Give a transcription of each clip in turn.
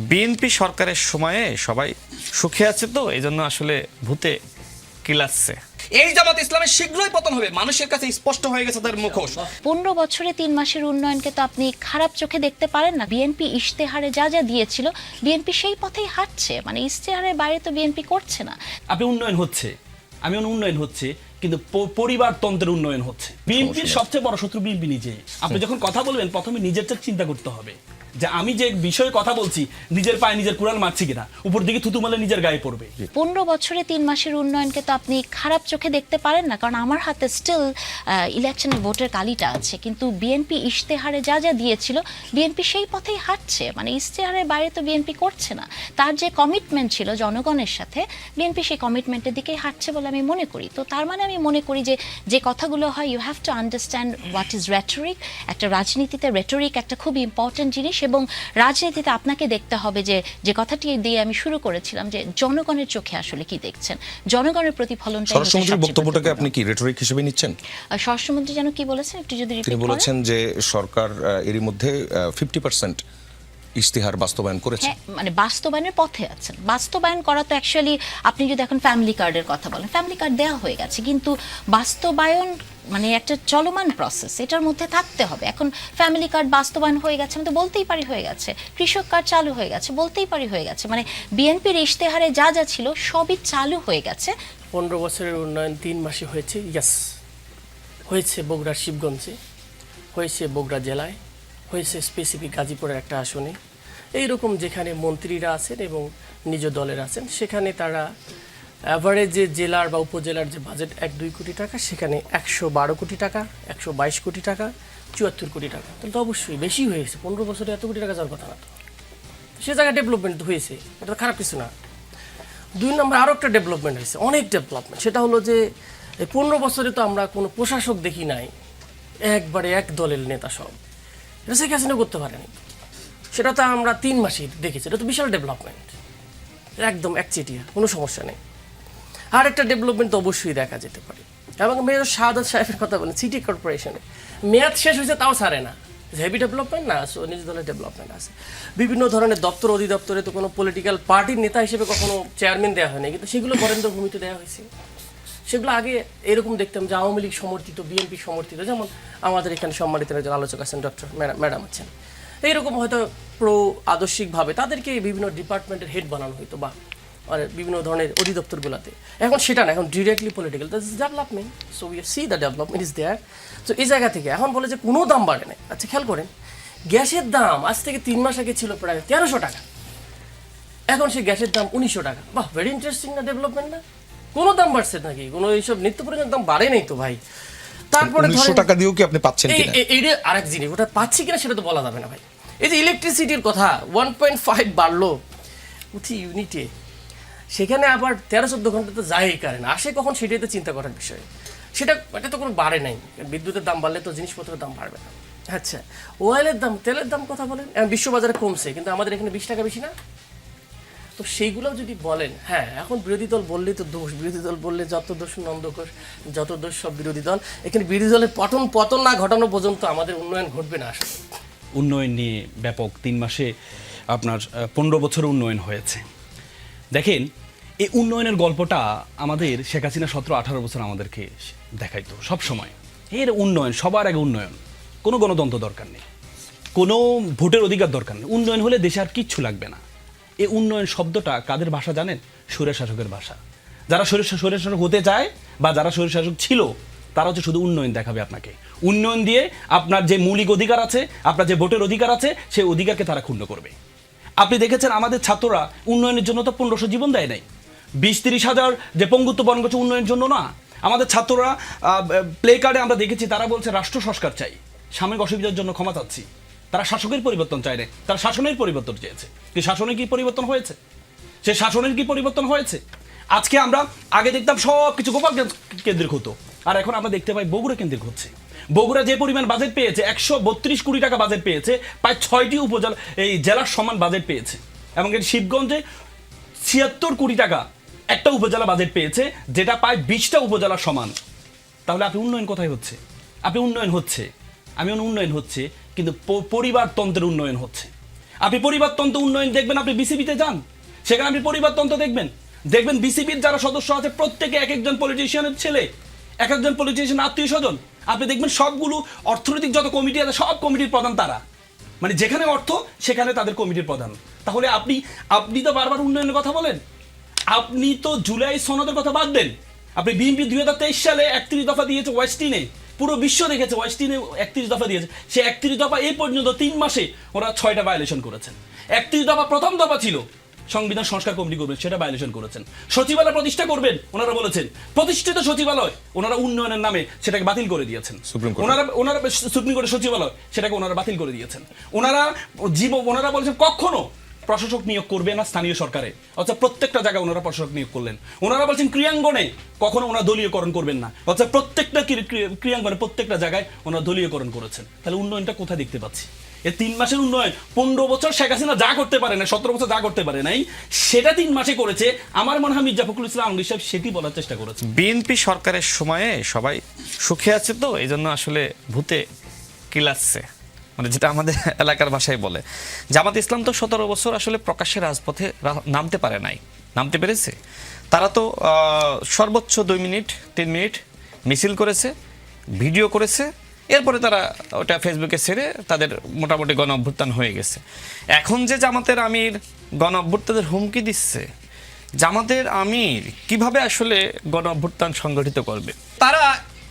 BNP সরকারের সময়ে সবাই সুখে আছে, তো এই জন্য আসলে ভূতে কিলাচ্ছে। এই জামাত ইসলামের শীঘ্রই পতন হবে, মানুষের কাছে স্পষ্ট হয়ে গেছে তাদের মুখোশ। 15 বছরে 3 মাসের উন্নয়নকে তো আপনি খারাপ চোখে দেখতে পারেন না। বিএনপি ইশতেহারে যা যা দিয়েছিল, বিএনপি সেই পথেই হাঁটছে। মানে ইশতেহারের বাইরে তো বিএনপি করছে না। আপনি উন্নয়ন হচ্ছে, আমি উন্নয়ন হচ্ছে, কিন্তু পরিবারতন্ত্রের উন্নয়ন হচ্ছে। বিএনপির সবচেয়ে বড় শত্রু বিএনপি নিজে। আপনি যখন কথা বলবেন প্রথমে নিজেরটা চিন্তা করতে হবে যে আমি যে বিষয়ে কথা বলছি নিজের পায়ে নিজের কুড়াল মারছি কিনা, উপর দিকে থুতু মারলে নিজের গায়ে পড়বে। 15 বছরে 3 মাসের উন্নয়নকে তো আপনি খারাপ চোখে দেখতে পারেন না, কারণ আমার হাতে স্টিল ইলেকশনের ভোটের কালিটা আছে। কিন্তু বিএনপি ইশতেহারে যা যা দিয়েছিল, বিএনপি সেই পথেই হাঁটছে। মানে ইশতেহারের বাইরে তো বিএনপি করছে না। তার যে কমিটমেন্ট ছিল জনগণের সাথে, বিএনপি সেই কমিটমেন্টের দিকেই হাঁটছে বলে আমি মনে করি। তো তার মানে আমি মনে করি যে যে কথাগুলো হয়, you have to understand what is rhetoric. একটা রাজনীতিতে রেটরিক একটা খুব ইম্পর্টেন্ট জিনিস, এবং রাজনীতিতে আপনাকে দেখতে হবে যে যে কথাটি দিয়ে আমি শুরু করেছিলাম, যে জনগণের চোখে আসলে কি দেখছেন, জনগণের প্রতিফলনটা। স্বরাষ্ট্রমন্ত্রীর বক্তব্যটাকে আপনি কি রেটরিক হিসেবে নিচ্ছেন? স্বরাষ্ট্রমন্ত্রী যেন কি বলেছেন একটু যদি রিপিট তিনি করেন। বলেছেন যে সরকার এরই মধ্যে 50% ইশতেহার বাস্তবায়ন করেছে। হ্যাঁ, মানে বাস্তবায়নের পথে আছেন। বাস্তবায়ন করা তো অ্যাকচুয়ালি, আপনি যদি এখন ফ্যামিলি কার্ডের কথা বলেন, ফ্যামিলি কার্ড দেওয়া হয়ে গেছে, কিন্তু বাস্তবায়ন মানে একটা চলমান প্রসেস, এটার মধ্যে থাকতে হবে। এখন ফ্যামিলি কার্ড বাস্তবায়ন হয়ে গেছে, আমি তো বলতেই পারি হয়ে গেছে। কৃষক কার্ড চালু হয়ে গেছে, বলতেই পারি হয়ে গেছে। মানে বিএনপির ইশতেহারে যা যা ছিল সবই চালু হয়ে গেছে। 15 বছরের উন্নয়ন 3 মাসে হয়েছে। ইয়াস, হয়েছে বগুড়ার শিবগঞ্জে, হয়েছে বগুড়া জেলায়, হয়েছে স্পেসিফিক গাজীপুরের একটা আসনে। এইরকম যেখানে মন্ত্রীরা আছেন এবং নিজ দলের আছেন, সেখানে তারা অ্যাভারেজে জেলার বা উপজেলার যে বাজেট 1-2 কোটি টাকা, সেখানে 112 কোটি টাকা, 122 কোটি টাকা, 74 কোটি টাকা। তাহলে তো অবশ্যই বেশি হয়েছে। 15 বছরে এত কোটি টাকা যাওয়ার কথা না তো। সে জায়গায় ডেভেলপমেন্ট হয়েছে, এটা তো খারাপ কিছু না। 2 নম্বর আরও একটা ডেভেলপমেন্ট হয়েছে, অনেক ডেভেলপমেন্ট। সেটা হলো যে এই 15 বছরে তো আমরা কোনো প্রশাসক দেখি নাই, একবারে এক দলের নেতা সব। এটা শেখ হাসিনা করতে পারেনি, সেটা তো আমরা 3 মাসেই দেখেছি। এটা তো বিশাল ডেভেলপমেন্ট, একদম একচেটিয়া, কোনো সমস্যা নেই। আর একটা ডেভেলপমেন্ট তো অবশ্যই দেখা যেতে পারে। এবং মেয়র শাহাদাত সাহেবের কথা বলেন, সিটি কর্পোরেশনে মেয়াদ শেষ হয়েছে তাও ছাড়ে না। হেভি ডেভেলপমেন্ট না, নিজ দলের ডেভেলপমেন্ট আছে। বিভিন্ন ধরনের দপ্তর অধিদপ্তরে তো কোনো পলিটিক্যাল পার্টির নেতা হিসেবে কখনো চেয়ারম্যান দেওয়া হয়নি, কিন্তু সেগুলো বরেন্দ্র ভূমিতে দেওয়া হয়েছে। সেগুলো আগে এরকম দেখতাম যে আওয়ামী লীগ সমর্থিত, বিএনপি সমর্থিত। যেমন আমাদের এখানে সম্মানিত একজন আলোচক আছেন, ডক্টর ম্যাডাম আছেন। এইরকম হয়তো আদর্শিকভাবে তাদেরকে বিভিন্ন ডিপার্টমেন্টের হেড বানানো হইতো, বা আর বিভিন্ন ধরনের অধিদপ্তরগুলোতে। এখন সেটা না, এখন directly political development. So we see the development is there. তো এই জায়গা থেকে এখন বলে যে কোনো দাম বাড়ে নাই। আচ্ছা খেয়াল করেন, গ্যাসের দাম আজ থেকে 3 মাস আগে ছিল প্রায় 1300 টাকা, এখন সেই গ্যাসের দাম 1900 টাকা। বাহ, ভেরি ইন্টারেস্টিং না ডেভেলপমেন্ট না? কোনো দাম বাড়ছে নাকি? কোনো এইসব নিত্য প্রয়োজনের দাম বাড়ে নাই তো ভাই। তারপরে 1900 টাকা দিয়েও কি আপনি পাচ্ছেন কিনা? এইটা আরেক জিনিস, ওটা পাচ্ছি কিনা সেটা তো বলা যাবে না ভাই। এই যে ইলেকট্রিসিটির কথা 1.5 বাড়লো প্রতি ইউনিটে, সেখানে আবার 13-14 ঘন্টা তো যায়ই কারেন্ট আসে কখন, সেটাই তো চিন্তা করার বিষয়। এটা তো কোনো বাড়ে নাই। বিদ্যুতের দাম বাড়লে তো জিনিসপত্রের দাম বাড়বে না। আচ্ছা, অয়েলের দাম, তেলের দাম কথা বলেন, বিশ্ববাজারে কমছে, কিন্তু আমাদের এখানে 20 টাকা বেশি না। তো সেইগুলোও যদি বলেন, হ্যাঁ এখন বিরোধী দল বললেই তো দোষ, বিরোধী দল বললে যত দোষ নন্দঘোষ, যত দোষ সব বিরোধী দল। এখানে বিরোধী দলের পতন না ঘটানো পর্যন্ত আমাদের উন্নয়ন ঘটবে না আসলে। উন্নয়ন নিয়ে ব্যাপক 3 মাসে আপনার 15 বছর উন্নয়ন হয়েছে। দেখেন, এই উন্নয়নের গল্পটা আমাদের শেখ হাসিনা 17-18 বছর আমাদেরকে দেখাইতো সব সময়। এর উন্নয়ন, সবার আগে উন্নয়ন, কোনো গণতন্ত্র দরকার নেই, কোনো ভোটের অধিকার দরকার নেই। উন্নয়ন হলে দেশে আর কিচ্ছু লাগবে না। এই উন্নয়ন শব্দটা কাদের ভাষা জানেন? স্বৈরশাসকের ভাষা। যারা স্বৈরশাসক হতে চায় বা যারা স্বৈরশাসক ছিল, তারা হচ্ছে শুধু উন্নয়ন দেখাবে আপনাকে। উন্নয়ন দিয়ে আপনার যে মৌলিক অধিকার আছে, আপনার যে ভোটের অধিকার আছে, সেই অধিকারকে তারা ক্ষুণ্ণ করবে। আপনি দেখেছেন আমাদের ছাত্ররা উন্নয়নের জন্য তো 1500 জীবন দেয় নাই। 20-30 হাজার যে পঙ্গুত্ব বরণ করছে উন্নয়নের জন্য না। আমাদের ছাত্ররা প্লে কার্ডে আমরা দেখেছি তারা বলছে রাষ্ট্র সংস্কার চাই, সাময়িক অসুবিধার জন্য ক্ষমা চাচ্ছি। তারা শাসকের পরিবর্তন চায় না, তারা শাসনের পরিবর্তন চেয়েছে। কি শাসনের কি পরিবর্তন হয়েছে? সে শাসনের কি পরিবর্তন হয়েছে? আজকে আমরা আগে দেখতাম সব কিছু গোপাল কেন্দ্রিক হতো, আর এখন আমরা দেখতে পাই বগুড়া কেন্দ্রিক হচ্ছে। বগুড়া যে পরিমাণ বাজেট পেয়েছে, 132 কোটি টাকা বাজেট পেয়েছে, প্রায় 6টি উপজেলা এই জেলার সমান বাজেট পেয়েছে। এবং এর শিবগঞ্জে 76 কোটি টাকা একটা উপজেলা বাজেট পেয়েছে, যেটা প্রায় 20টা উপজেলার সমান। তাহলে আপনি উন্নয়ন কোথায় হচ্ছে? আপনি উন্নয়ন হচ্ছে, আমি উন্নয়ন হচ্ছে, কিন্তু পরিবারতন্ত্রের উন্নয়ন হচ্ছে। আপনি পরিবারতন্ত্র উন্নয়ন দেখবেন, আপনি বিসিবিতে যান, সেখানে আপনি পরিবারতন্ত্র দেখবেন, দেখবেন বিসিবির যারা সদস্য আছে প্রত্যেকে এক একজন পলিটিশিয়ানের ছেলে, এক একজন পলিটিশিয়ান আত্মীয় স্বজন। আপনি দেখবেন সবগুলো অর্থনৈতিক যত কমিটি আছে সব কমিটির প্রধান তারা, মানে যেখানে অর্থ সেখানে তাদের কমিটির প্রধান। তাহলে আপনি তো বারবার উন্নয়নের কথা বলেন, আপনি তো জুলাই সনদের কথা বাদ দেন। আপনি বিএনপি 2023 সালে 31 দফা দিয়েছে ওয়েস্টিনে, পুরো বিশ্ব দেখেছে ওয়েস্টিনে 31 দফা দিয়েছে। সে 31 দফা এই পর্যন্ত 3 মাসে ওরা 6টা ভায়োলেশন করেছেন। 31 দফা প্রথম দফা ছিল সংবিধান সংস্কার কমিটি করবেন, সেটা ভায়োলেশন করেছেন। সচিবালয় প্রতিষ্ঠা করবেন ওনারা বলেছেন, প্রতিষ্ঠিত সচিবালয় ওনারা উন্নয়নের নামে সেটাকে বাতিল করে দিয়েছেন। ওনারা সুপ্রিম কোর্টের সচিবালয় সেটাকে ওনারা বাতিল করে দিয়েছেন। ওনারা বলেছেন কখনো প্রশাসক নিয়োগ করবে না স্থানীয় সরকারে, অর্থাৎ প্রত্যেকটা জায়গায় ওনারা প্রশাসক নিয়োগ করলেন। ওনারা বলছেন ক্রিয়াঙ্গনে কখনো ওনারা দলীয়করণ করবেন না, অর্থাৎ প্রত্যেকটা ক্রিয়াঙ্গনে প্রত্যেকটা জায়গায় ওনারা দলীয়করণ করেছেন। তাহলে উন্নয়নটা কোথায় দেখতে পাচ্ছি? এই 3 মাসের উন্নয়ন 15 বছর শেখ হাসিনা যা করতে পারে না, 17 বছর যা করতে পারে নাই, সেটা 3 মাসে করেছে। আমার মনে হয় মির্জা ফখরুল ইসলাম আলমগীর সাহেব সেটি বলার চেষ্টা করেছে। বিএনপি সরকারের সময়ে সবাই সুখে আছে তো এই জন্য আসলে ভূতে কিলাচ্ছে, মানে যেটা আমাদের এলাকার ভাষায় বলে। জামাত ইসলাম তো 17 বছর আসলে প্রকাশ্যে রাজপথে নামতে পারে নাই, নামতে পেরেছে। তারা তো সর্বোচ্চ 2 মিনিট 3 মিনিট মিছিল করেছে, ভিডিও করেছে, এরপরে তারা ওটা ফেসবুকে ছেড়ে তাদের মোটামুটি গণ অভ্যুত্থান হয়ে গেছে। এখন যে জামাতের আমির গণ অভ্যুত্থানের হুমকি দিচ্ছে, জামাতের আমির কিভাবে আসলে গণ অভ্যুত্থান সংগঠিত করবে? তারা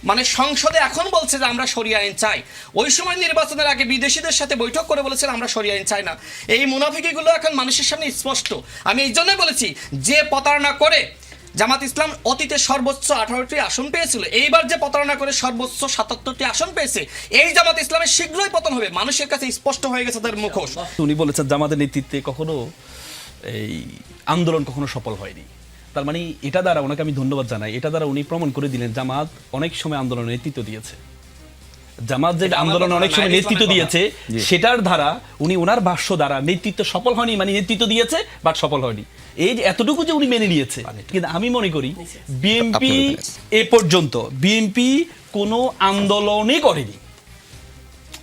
মানে সংসদে এখন বলছে যে আমরা শরিয়া আইন চাই, ওই সময় নির্বাচনের আগে বিদেশিদের সাথে বৈঠক করে বলেছেন আমরা শরিয়া আইন চাই না। এই মুনাফিকিগুলো এখন মানুষের সামনে স্পষ্ট। আমি এই জন্যই বলেছি যে প্রতারণা করে জামাত ইসলাম অতীতে সর্বোচ্চ 18টি আসন পেয়েছিল, এইবার যে প্রতারণা করে সর্বোচ্চ 77টি আসন পেয়েছে, এই জামাত ইসলামের শীঘ্রই পতন হবে, মানুষের কাছে স্পষ্ট হয়ে গেছে তাদের মুখোশ। উনি বলেছেন জামাতের নেতৃত্বে কখনো এই আন্দোলন কখনো সফল হয়নি। তার মানে এটা দ্বারা ওনাকে আমি ধন্যবাদ জানাই, এটা দ্বারা উনি প্রমাণ করে দিলেন জামাত অনেক সময় আন্দোলনের নেতৃত্ব দিয়েছে। জামাত যে আন্দোলন অনেক সময় নেতৃত্ব দিয়েছে সেটার দ্বারা উনি ওনার ভাষ্য দ্বারা নেতৃত্ব সফল হয়নি, মানে নেতৃত্ব দিয়েছে বাট সফল হয়নি, এই যে এতটুকু যে উনি মেনে নিয়েছে। কিন্তু আমি মনে করি বিএনপি এ পর্যন্ত বিএনপি কোনো আন্দোলনই করেনি,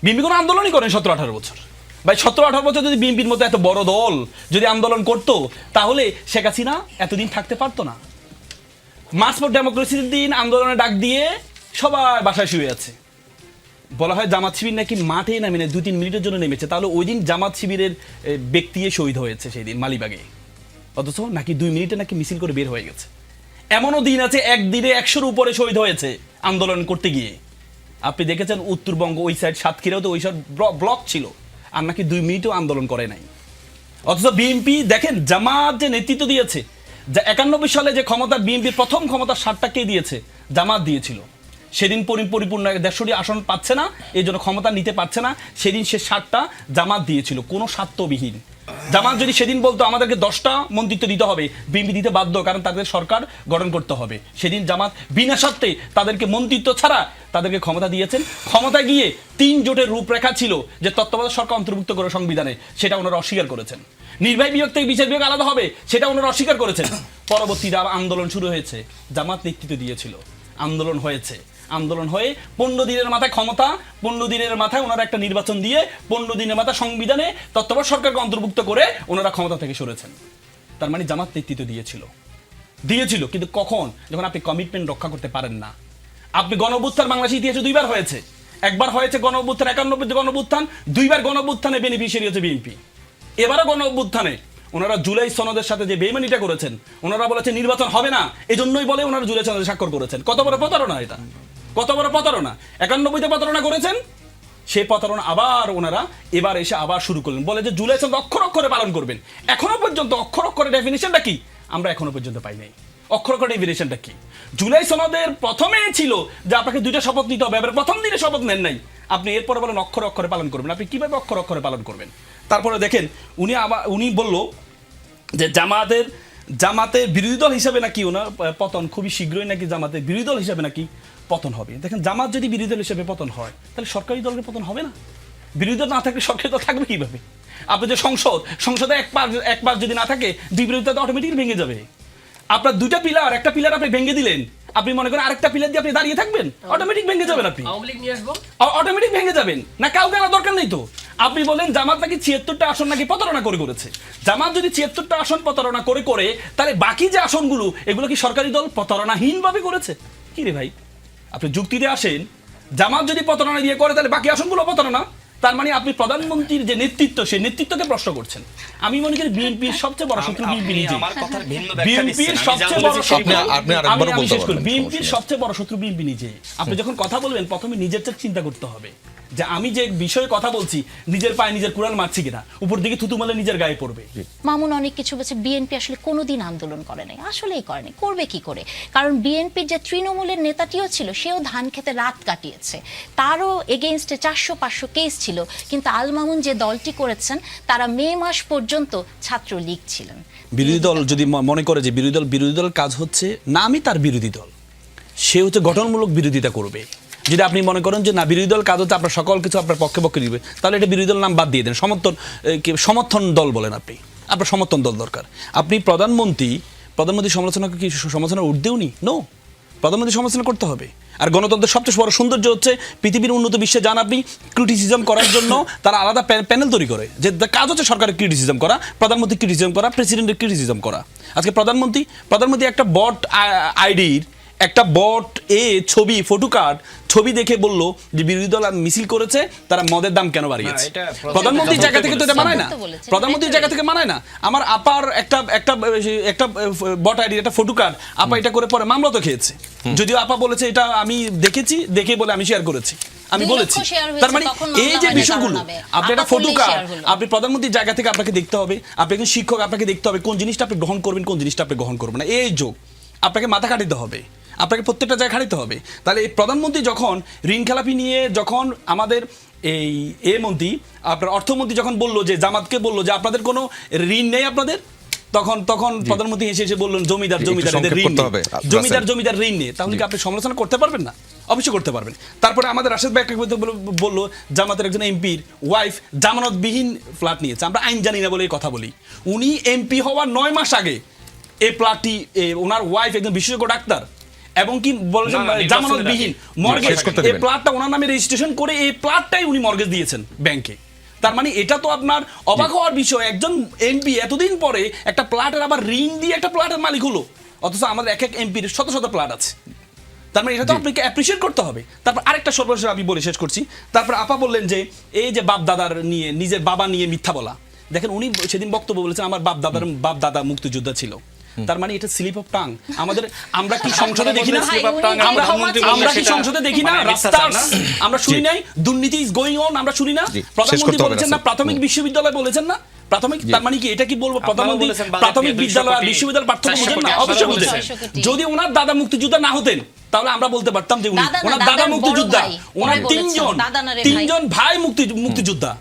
বিএনপি কোনো আন্দোলনই করেনি 17-18 বছর। ভাই 17-18 বছর যদি বিএনপির মতো এত বড় দল যদি আন্দোলন করতো তাহলে শেখ হাসিনা এতদিন থাকতে পারতো না। মার্চ ফর ডেমোক্রেসির দিন আন্দোলনে ডাক দিয়ে সবাই বাসায় শুয়ে আছে, বলা হয় জামাত শিবির নাকি মাঠে নামে 2-3 মিনিটের জন্য নেমেছে, তাহলে ওই দিন জামাত শিবিরের ব্যক্তি শহীদ হয়েছে সেই দিন মালিবাগে, অথচ নাকি 2 মিনিটে নাকি মিছিল করে বের হয়ে গেছে। এমনও দিন আছে একদিনে 100-র উপরে শহীদ হয়েছে আন্দোলন করতে গিয়ে। আপনি দেখেছেন উত্তরবঙ্গ ওই সাইড সাতক্ষীরাও তো ওই সব ব্লক ছিল, আর নাকি 2 মিনিটও আন্দোলন করে নাই। অথচ বিএনপি দেখেন জামাত যে নেতৃত্ব দিয়েছে, 91 সালে যে ক্ষমতা বিএনপির প্রথম ক্ষমতার 60টা কে দিয়েছে? জামাত দিয়েছিল। সেদিন পরিপূর্ণ 150টি আসন পাচ্ছে না, এই জন্য ক্ষমতা নিতে পারছে না, সেদিন সে 60টা জামাত দিয়েছিল কোনো স্বার্থবিহীন। জামাত যদি সেদিন বলতো আমাদেরকে 10টা মন্ত্রিত্ব দিতে হবে, বিএনপি দিতে বাধ্য, কারণ তাদের সরকার গঠন করতে হবে। সেদিন জামাত বিনা স্বার্থে তাদেরকে মন্ত্রিত্ব ছাড়া তাদেরকে ক্ষমতা দিয়েছেন। ক্ষমতায় গিয়ে 3 জোটের রূপরেখা ছিল যে তত্ত্বাবধায়ক সরকার অন্তর্ভুক্ত করে সংবিধানে, সেটা ওনারা অস্বীকার করেছেন। নির্বাহী বিভাগ থেকে বিচার বিভাগ আলাদা হবে, সেটা ওনারা অস্বীকার করেছেন। পরবর্তীতে আন্দোলন শুরু হয়েছে, জামাত নেতৃত্ব দিয়েছিল, আন্দোলন হয়েছে, আন্দোলন হয়ে 15 দিনের মাথায় ক্ষমতা, 15 দিনের মাথায় ওনারা একটা নির্বাচন দিয়ে 15 দিনের মাথায় সংবিধানে তত্ত্বাবধায়ক সরকারকে অন্তর্ভুক্ত করে ওনারা ক্ষমতা থেকে সরেছেন। তার মানে জামাত নেতৃত্ব দিয়েছিল, কিন্তু কখন? যখন আপনি কমিটমেন্ট রক্ষা করতে পারেন না। আপনি গণঅভ্যুত্থান বাংলাদেশের ইতিহাসে 2বার হয়েছে, একবার হয়েছে গণঅভ্যুত্থান 91 গণঅভ্যুত্থান, 2বার গণঅভ্যুত্থানে বেনিফিশিয়ারি হচ্ছে বিএনপি। এবারও গণঅভ্যুত্থানে ওনারা জুলাই সনদের সাথে যে বেইমানিটা করেছেন, ওনারা বলেছেন নির্বাচন হবে না, এজন্যই বলে ওনারা জুলাই সনদে স্বাক্ষর করেছেন। কত বড় প্রতারণা এটা, কত বড় প্রতারণা! 91-তে প্রতারণা করেছেন, সেই প্রতারণা আবার ওনারা এবার এসে আবার শুরু করলেন, বলে যে জুলাই সনদ অক্ষর অক্ষরে পালন করবেন। এখনো পর্যন্ত অক্ষর অক্ষরের ডেফিনিশনটা কি আমরা এখনো পর্যন্ত পাই নাই। অক্ষর অক্ষরের ডেফিনিশনটা কি? জুলাই সনদের প্রথমে ছিল যে আপনাকে 2টা শপথ নিতে হবে, এবার প্রথম দিনে শপথ নেন নাই, আপনি এরপরে বলেন অক্ষর অক্ষরে পালন করবেন। আপনি কিভাবে অক্ষর অক্ষরে পালন করবেন? তারপরে দেখেন উনি বলল যে জামাতের বিরোধী দল হিসাবে নাকি ওনার পতন খুবই শীঘ্রই, নাকি জামাতের বিরোধী দল হিসাবে নাকি পতন হবে। দেখেন জামাত যদি বিরোধী দল হিসেবে পতন হয় তাহলে সরকারি দলের পতন হবে না। বিরোধী দল না থাকলে সরকারি দল থাকবে কিভাবে? আপনি যে সংসদে এক পাশ যদি না থাকে, বিরোধী দল অটোমেটিক ভেঙে যাবে। আপনার 2টা পিলার, একটা পিলার আপনি ভেঙে দিলেন, আপনি মনে করেন আরেকটা পিলার দিয়ে আপনি দাঁড়িয়ে থাকবেন, অটোমেটিক ভেঙে যাবেন, আপনি অটোমেটিক ভেঙে যাবেন। না কাউকে আনার দরকার নেই তো, আপনি বলেন জামাত নাকি 76টা আসন নাকি প্রতারণা করেছে। জামাত যদি 76টা আসন প্রতারণা করে তাহলে বাকি যে আসনগুলো এগুলো কি সরকারি দল প্রতারণাহীনভাবে করেছে? কি রে ভাই, আপনি যুক্তিতে আসেন, জামাত যদি প্রতারণা দিয়ে করে তাহলে বাকি আসনগুলো প্রতারণা, তার মানে আপনি প্রধানমন্ত্রীর যে নেতৃত্ব সেই নেতৃত্বকে প্রশ্ন করছেন। আমি মনে করি বিএনপির সবচেয়ে বড় শত্রু বিএনপি নিজে। আমার কথার ভিন্ন ব্যাখ্যা বিএনপির দিচ্ছেন। আমি যা সবচেয়ে বড় বলেছি শত্রু আপনি আরেকবারও আমি বলতে শেষ করি, পারবেন, বিএনপির সমস্যা নেই। সবচেয়ে বড় শত্রু বিএনপি নিজে। আপনি যখন কথা বলবেন প্রথমে নিজের চেয়ে চিন্তা করতে হবে যে আমি যে বিষয়ে কথা বলছি নিজের পায়ে নিজের কুড়াল মারছি কিনা, উপর দিকে থুতু মারলে নিজের গায়ে পড়বে। মামুন অনেক কিছু বলছে বিএনপি আসলে কোনোদিন আন্দোলন করে নাই, আসলেই করেনি, করবে কি করে? কারণ বিএনপির যে তৃণমূলের নেতাটিও ছিল সেও ধান খেতে রাত কাটিয়েছে, তারও এগেইনস্টে 400-500 কেস ছিল, কিন্তু আল মামুন যে দলটি করেছেন তারা মে মাস পর্যন্ত ছাত্রলীগ ছিলেন। বিরোধী দল যদি মনে করে যে বিরোধী দল কাজ হচ্ছে না, আমি তার বিরোধী দল, সে হচ্ছে গঠনমূলক বিরোধিতা করবে। যদি আপনি মনে করেন যে না বিরোধী দল কাজ হচ্ছে আপনার সকল কিছু আপনার পক্ষে দিবে, তাহলে এটা বিরোধী দল নাম বাদ দিয়ে দেন, সমর্থন দল বলেন আপনি, আপনার সমর্থন দল দরকার। আপনি প্রধানমন্ত্রী সমালোচনা কি সমালোচনার ঊর্ধ্বেও নি? নো, প্রধানমন্ত্রী সমালোচনা করতে হবে। আর গণতন্ত্রের সবচেয়ে বড় সৌন্দর্য হচ্ছে পৃথিবীর উন্নত বিশ্বে যান আপনি, ক্রিটিসিজম করার জন্য তারা আলাদা প্যানেল তৈরি করে, যে কাজ হচ্ছে সরকারের ক্রিটিসিজম করা, প্রধানমন্ত্রী ক্রিটিসিজম করা, প্রেসিডেন্টের ক্রিটিসিজম করা। আজকে প্রধানমন্ত্রী একটা বট আইডির একটা বট ছবি দেখে বললো যে বিরোধী দল মিছিল করেছে, তারা মদের দাম কেন বাড়িয়েছে? প্রধানমন্ত্রীর জায়গা থেকে তো এটা মানায় না, প্রধানমন্ত্রীর জায়গা থেকে মানায় না। আমার আপার একটা বট আইডির একটা ফটো কার্ড, আপা এটা করে পরে মামলা তো খেয়েছে, যদিও আপা বলেছে এটা আমি দেখে বলে আমি শেয়ার করেছি, আমি বলেছি। তার মানে এই যে বিষয়গুলো, আপনি একটা ফটো কার্ড, আপনি প্রধানমন্ত্রীর জায়গা থেকে আপনাকে দেখতে হবে, আপনি একজন শিক্ষক, আপনাকে দেখতে হবে কোন জিনিসটা আপনি গ্রহণ করবেন, কোন জিনিসটা আপনি গ্রহণ করবেন না। এই যোগ আপনাকে মাথা কাটিতে হবে, আপনাকে প্রত্যেকটা জায়গায় খাটিতে হবে। তাহলে এই প্রধানমন্ত্রী যখন ঋণ খেলাপি নিয়ে, যখন আমাদের এই মন্ত্রী আপনার অর্থমন্ত্রী যখন বললো যে জামাতকে বললো যে আপনাদের কোনো ঋণ নেই আপনাদের, তখন প্রধানমন্ত্রী এসে বললেন জমিদার ঋণ নেই, তাহলে কি আপনি সমালোচনা করতে পারবেন না? অবশ্যই করতে পারবেন। তারপরে আমাদের রাশেদ ভাই একটা বললো জামাতের একজন এমপির ওয়াইফ জামানতবিহীন ফ্ল্যাট নিয়েছে। আমরা আইন জানি না বলে এই কথা বলি। উনি এমপি হওয়ার 9 মাস আগে এই ফ্ল্যাটটি, ওনার ওয়াইফ একজন বিশেষজ্ঞ ডাক্তার, এবং কি বলেছেন জামানতবিহীন মর্গেজ, এই প্লটটা ওনার নামে রেজিস্ট্রেশন করে এই প্লটটাই উনি মর্গেজ দিয়েছেন ব্যাংকে। তার মানে এটা তো আপনার অবাক হওয়ার বিষয়, একজন এমপি এতদিন পরে একটা প্লটের আবার ঋণ দিয়ে একটা প্লটের মালিক হলো, অথচ আমাদের এক এমপির শত প্লট আছে। তার মানে এটা তো আপনাকে অ্যাপ্রিশিয়েট করতে হবে। তারপর আরেকটা সর্বশেষ আমি বলে শেষ করছি। তারপর আপা বললেন যে এই যে বাপ দাদার নিয়ে, নিজের বাবা নিয়ে মিথ্যা বলা। দেখেন উনি সেদিন বক্তব্য বলেছেন আমার বাপ দাদা মুক্তিযোদ্ধা ছিল। তার মানে এটা স্লিপ অফ টাং। আমরা কি সংসদে দেখি না? আমরা কি সংসদে দেখি না রাস্তা আমরা শুনি নাই? দুর্নীতি ইজ গোয়িং অন আমরা শুনি না? প্রধানমন্ত্রী বলেছেন না প্রাথমিক বিশ্ববিদ্যালয় বলেছেন না? প্রাথমিক, তার মানে কি এটা কি বলবো প্রধানমন্ত্রী প্রাথমিক বিদ্যালয় আর বিশ্ববিদ্যালয় পার্থক্য বুঝেন না? অবশ্যই বুঝেন। যদি ওনার দাদা মুক্তিযোদ্ধা না হতেন তাহলে আমরা বলতে পারতাম যে ওনার দাদা মুক্তিযোদ্ধা, ওনার তিনজন ভাই মুক্তিযোদ্ধা,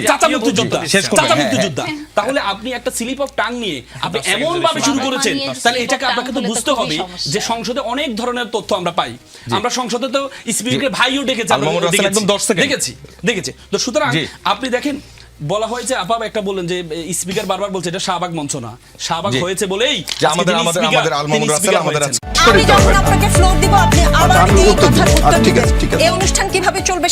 চাচা মুক্তিযোদ্ধা। তাহলে আপনি একটা স্লিপ অফ টাং নিয়ে আপনি এমন ভাবে শুরু করেছেন, তাহলে এটাকে আপনাকে তো বুঝতে হবে যে সংসদে অনেক ধরনের তথ্য আমরা পাই। আমরা সংসদে তো স্পিকারের ভাইও ডেকেছি, দেখেছি। তো সুতরাং আপনি দেখেন বলা হয়েছে, আপা একটা বললেন যে স্পিকার বারবার বলছে এটা শাহবাগ মঞ্চ না, শাহবাগ হয়েছে বলেই আমাদের আল মামুন রাসেল আমাদের আমি যখন আপনাকে ফ্লোর দিব আপনি আবার এই কথার উত্তর দিবেন। এই অনুষ্ঠান কিভাবে চলবে